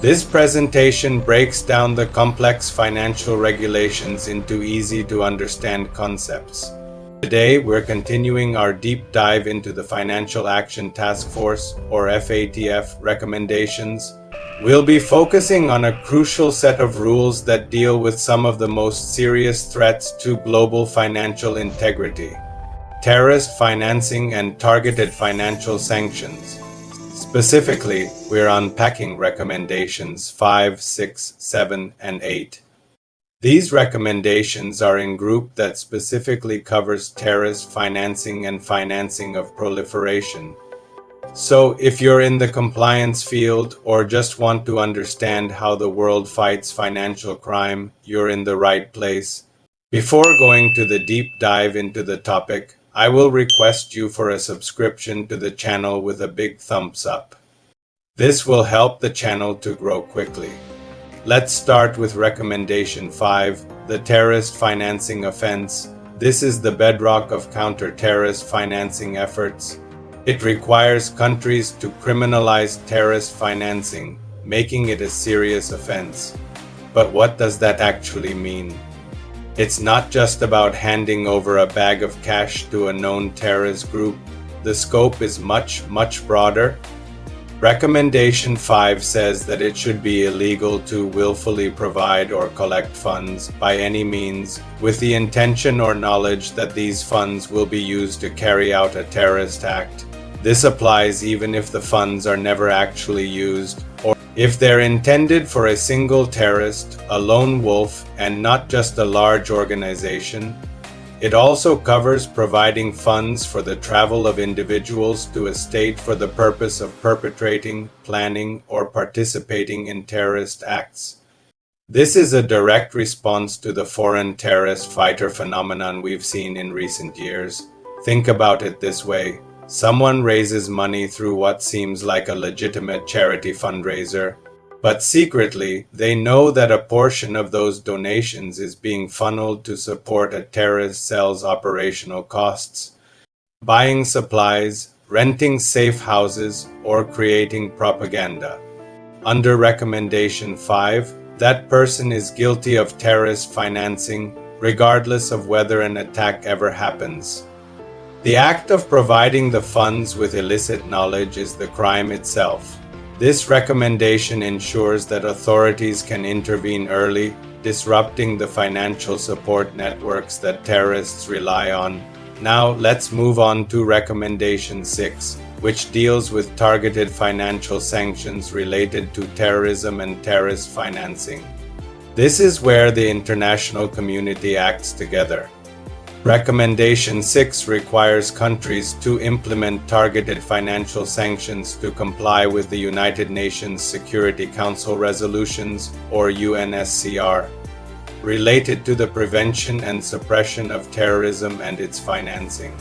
This presentation breaks down the complex financial regulations into easy-to-understand concepts. Today, we're continuing our deep dive into the Financial Action Task Force, or FATF, recommendations. We'll be focusing on a crucial set of rules that deal with some of the most serious threats to global financial integrity: terrorist financing and targeted financial sanctions. Specifically, we're unpacking recommendations 5, 6, 7, and 8. These recommendations are in group that specifically covers terrorist financing and financing of proliferation. So, if you're in the compliance field or just want to understand how the world fights financial crime, you're in the right place. Before going to the deep dive into the topic, I will request you for a subscription to the channel with a big thumbs up. This will help the channel to grow quickly. Let's start with recommendation 5, the terrorist financing offense. This is the bedrock of counter-terrorist financing efforts. It requires countries to criminalize terrorist financing, making it a serious offense. But what does that actually mean? It's not just about handing over a bag of cash to a known terrorist group. The scope is much, much broader. Recommendation 5 says that it should be illegal to willfully provide or collect funds by any means with the intention or knowledge that these funds will be used to carry out a terrorist act. This applies even if the funds are never actually used, or if they're intended for a single terrorist, a lone wolf, and not just a large organization. It also covers providing funds for the travel of individuals to a state for the purpose of perpetrating, planning, or participating in terrorist acts. This is a direct response to the foreign terrorist fighter phenomenon we've seen in recent years. Think about it this way. Someone raises money through what seems like a legitimate charity fundraiser, but secretly, they know that a portion of those donations is being funneled to support a terrorist cell's operational costs, buying supplies, renting safe houses, or creating propaganda. Under Recommendation 5, that person is guilty of terrorist financing, regardless of whether an attack ever happens. The act of providing the funds with illicit knowledge is the crime itself. This recommendation ensures that authorities can intervene early, disrupting the financial support networks that terrorists rely on. Now, let's move on to Recommendation 6, which deals with targeted financial sanctions related to terrorism and terrorist financing. This is where the international community acts together. Recommendation 6 requires countries to implement targeted financial sanctions to comply with the United Nations Security Council resolutions, or UNSCR, related to the prevention and suppression of terrorism and its financing.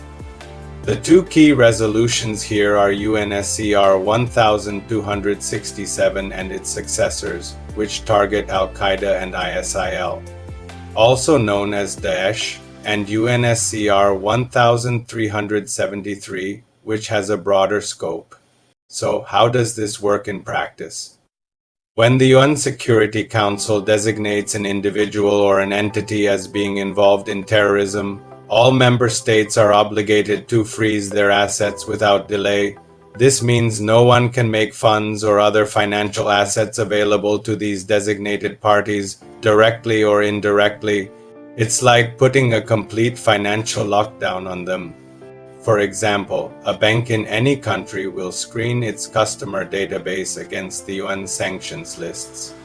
The two key resolutions here are UNSCR 1267 and its successors, which target Al-Qaeda and ISIL, also known as Daesh, and UNSCR 1373, which has a broader scope. So, how does this work in practice? When the UN Security Council designates an individual or an entity as being involved in terrorism, all member states are obligated to freeze their assets without delay. This means no one can make funds or other financial assets available to these designated parties, directly or indirectly. It's like putting a complete financial lockdown on them. For example, a bank in any country will screen its customer database against the UN sanctions lists.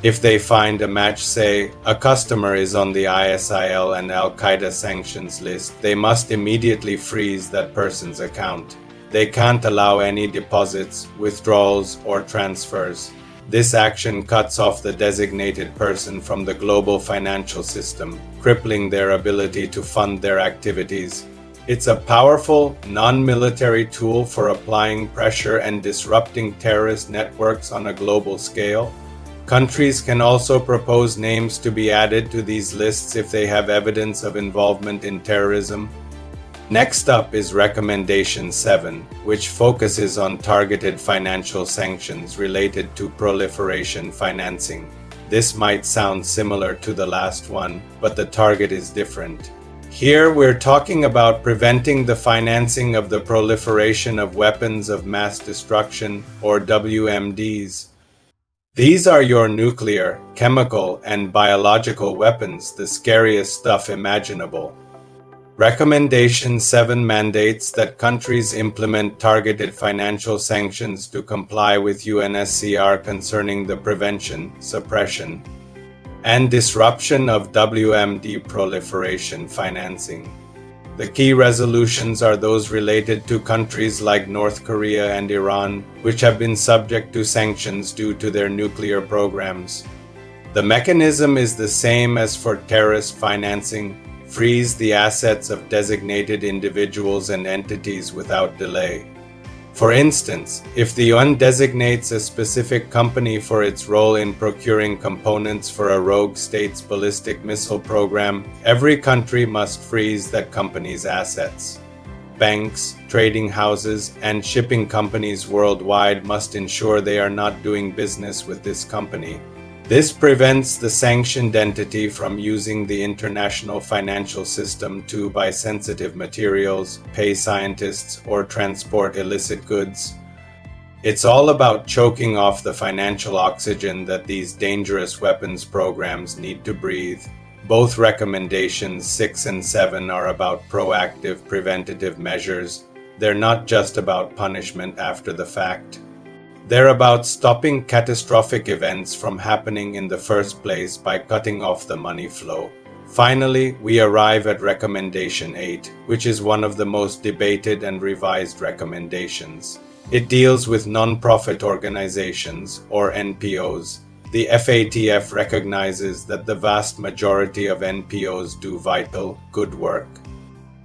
If they find a match, say, a customer is on the ISIL and Al-Qaeda sanctions list, they must immediately freeze that person's account. They can't allow any deposits, withdrawals, or transfers. This action cuts off the designated person from the global financial system, crippling their ability to fund their activities. It's a powerful, non-military tool for applying pressure and disrupting terrorist networks on a global scale. Countries can also propose names to be added to these lists if they have evidence of involvement in terrorism. Next up is Recommendation 7, which focuses on targeted financial sanctions related to proliferation financing. This might sound similar to the last one, but the target is different. Here we're talking about preventing the financing of the proliferation of weapons of mass destruction, or WMDs. These are your nuclear, chemical, and biological weapons, the scariest stuff imaginable. Recommendation 7 mandates that countries implement targeted financial sanctions to comply with UNSCR concerning the prevention, suppression, and disruption of WMD proliferation financing. The key resolutions are those related to countries like North Korea and Iran, which have been subject to sanctions due to their nuclear programs. The mechanism is the same as for terrorist financing: freeze the assets of designated individuals and entities without delay. For instance, if the UN designates a specific company for its role in procuring components for a rogue state's ballistic missile program, every country must freeze that company's assets. Banks, trading houses, and shipping companies worldwide must ensure they are not doing business with this company. This prevents the sanctioned entity from using the international financial system to buy sensitive materials, pay scientists, or transport illicit goods. It's all about choking off the financial oxygen that these dangerous weapons programs need to breathe. Both recommendations 6 and 7 are about proactive, preventative measures. They're not just about punishment after the fact. They're about stopping catastrophic events from happening in the first place by cutting off the money flow. Finally, we arrive at Recommendation 8, which is one of the most debated and revised recommendations. It deals with non-profit organizations, or NPOs. The FATF recognizes that the vast majority of NPOs do vital, good work.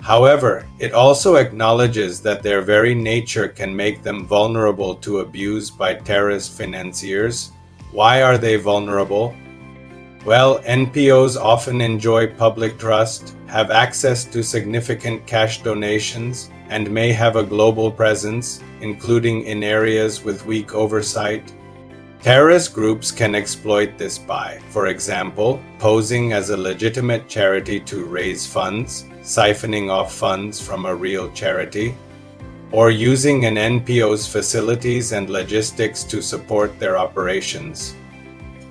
However, it also acknowledges that their very nature can make them vulnerable to abuse by terrorist financiers. Why are they vulnerable? Well, NPOs often enjoy public trust, have access to significant cash donations, and may have a global presence, including in areas with weak oversight. Terrorist groups can exploit this by, for example, posing as a legitimate charity to raise funds, siphoning off funds from a real charity, or using an NPO's facilities and logistics to support their operations.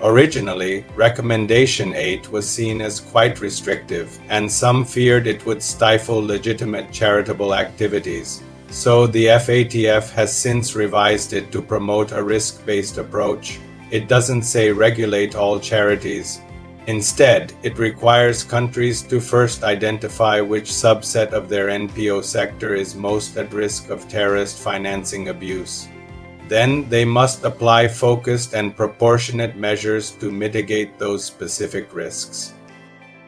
Originally, Recommendation 8 was seen as quite restrictive, and some feared it would stifle legitimate charitable activities. So the FATF has since revised it to promote a risk-based approach. It doesn't say regulate all charities. Instead, it requires countries to first identify which subset of their NPO sector is most at risk of terrorist financing abuse. Then they must apply focused and proportionate measures to mitigate those specific risks.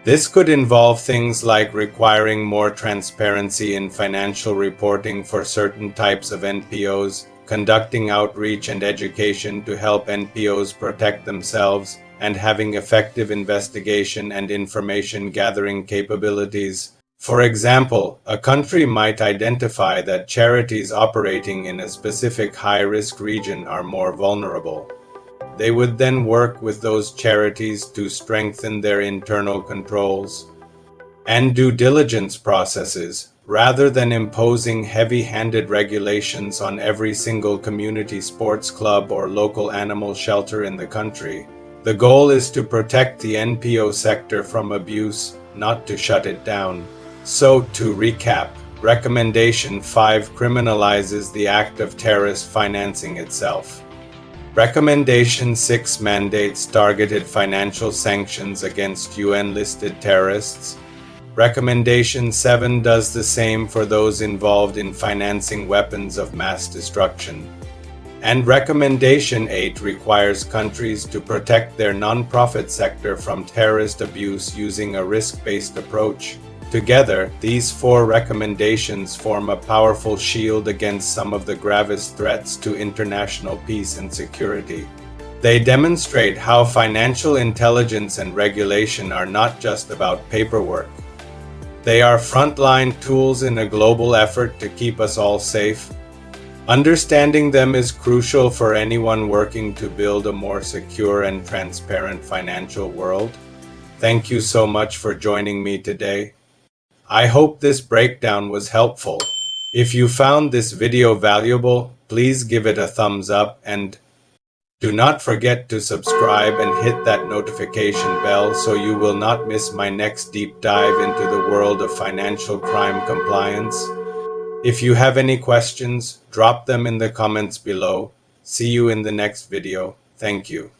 This could involve things like requiring more transparency in financial reporting for certain types of NPOs, conducting outreach and education to help NPOs protect themselves, and having effective investigation and information gathering capabilities. For example, a country might identify that charities operating in a specific high-risk region are more vulnerable. They would then work with those charities to strengthen their internal controls and due diligence processes, rather than imposing heavy-handed regulations on every single community sports club or local animal shelter in the country. The goal is to protect the NPO sector from abuse, not to shut it down. So, to recap, Recommendation 5 criminalizes the act of terrorist financing itself. Recommendation 6 mandates targeted financial sanctions against UN-listed terrorists. Recommendation 7 does the same for those involved in financing weapons of mass destruction. And Recommendation 8 requires countries to protect their non-profit sector from terrorist abuse using a risk-based approach. Together, these 4 recommendations form a powerful shield against some of the gravest threats to international peace and security. They demonstrate how financial intelligence and regulation are not just about paperwork. They are frontline tools in a global effort to keep us all safe. Understanding them is crucial for anyone working to build a more secure and transparent financial world. Thank you so much for joining me today. I hope this breakdown was helpful. If you found this video valuable, please give it a thumbs up and do not forget to subscribe and hit that notification bell so you will not miss my next deep dive into the world of financial crime compliance. If you have any questions, drop them in the comments below. See you in the next video. Thank you.